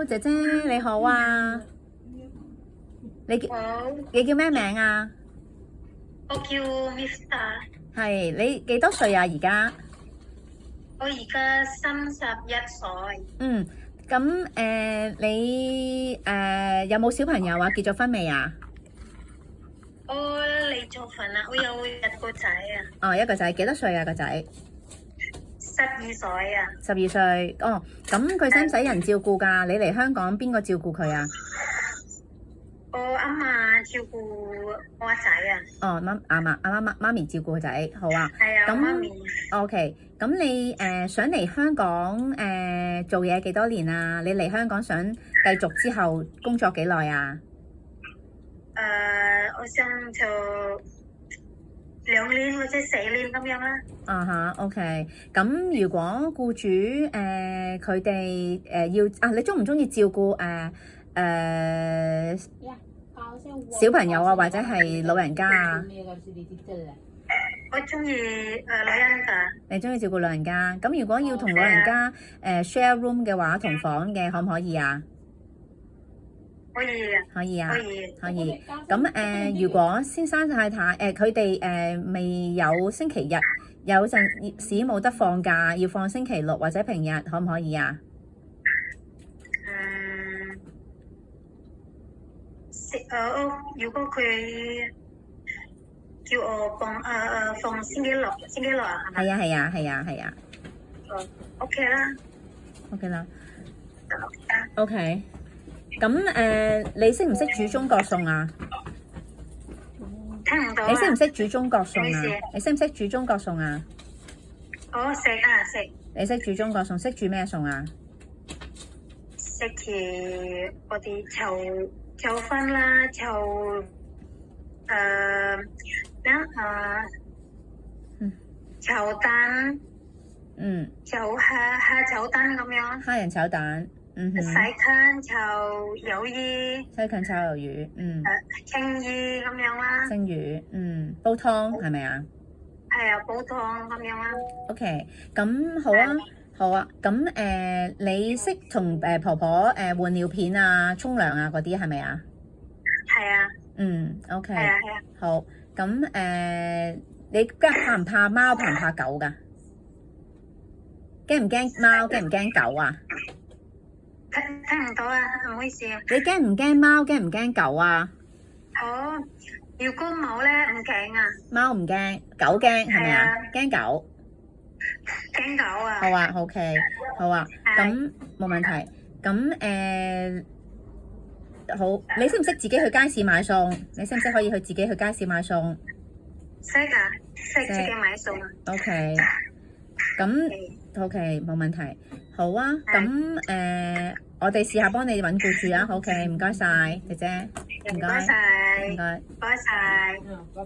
姐姐你好啊，好，你叫咩名啊？我叫 Mr.，係你幾多歲啊？而家？我而家31歲。咁你有冇小朋友啊？結咗婚未啊？我離咗婚啦，我有一個仔啊，哦，一個仔，幾多歲啊？個仔12歲啊。12歲。哦，咁佢使唔使人照顧㗎？你嚟香港邊個照顧佢啊？我阿嫲照顧我阿仔啊。哦，媽咪照顧個仔，好啊。係啊，我媽咪。OK，咁你想嚟香港做嘢幾多年啊？你嚟香港想繼續之後工作幾耐啊？我想做2年或者4年咁樣啦。啊哈，OK。咁如果僱主佢哋你中唔中意照顧小朋友啊，或者係老人家啊？我中意老人家。你中意照顧老人家？咁如果要同老人家share room 嘅話，同房嘅可唔可以啊？可以啊。可以啊，可以。咁如果先生太太佢哋未有星期日，有陣時冇得放假，要放星期六或者平日，可唔可以啊？如果佢叫我放星期六啊，係咪？係啊。OK 啦。 OK 啦。OK。咁你識唔識煮中國餸啊？聽唔到啊。你識唔識煮中國餸啊咩事？你識唔識煮中國餸啊？我食。你識煮中國餸？識煮咩餸啊？食住嗰啲炒飯啦，炒蛋，蝦炒蛋咁樣，蝦仁炒蛋，西芹炒魷魚，西芹炒魷魚，青魚咁樣啦。蒸魚，煲湯係咪啊？係啊，煲湯咁樣啦。OK，咁好啊。咁你識同婆婆換尿片啊、沖涼啊嗰啲係咪啊？係啊。OK。係啊。好，咁你怕唔怕貓？怕唔怕狗㗎？驚唔驚貓？驚唔驚狗啊？聽唔到啊，唔好意思啊。你驚唔驚貓？驚唔驚狗啊？如果冇咧，唔驚啊。貓唔驚，狗驚係咪啊？驚狗。驚狗啊。好啊，OK，好啊，咁冇問題。咁好，你識唔識自己去街市買餸？你識唔識可以去自己去街市買餸？識啊，識自己買餸啊。OK，咁 OK 冇問題。好啊，咁我哋試下幫你揾僱主啊。OK，唔該晒，姐姐，唔該晒。唔該晒。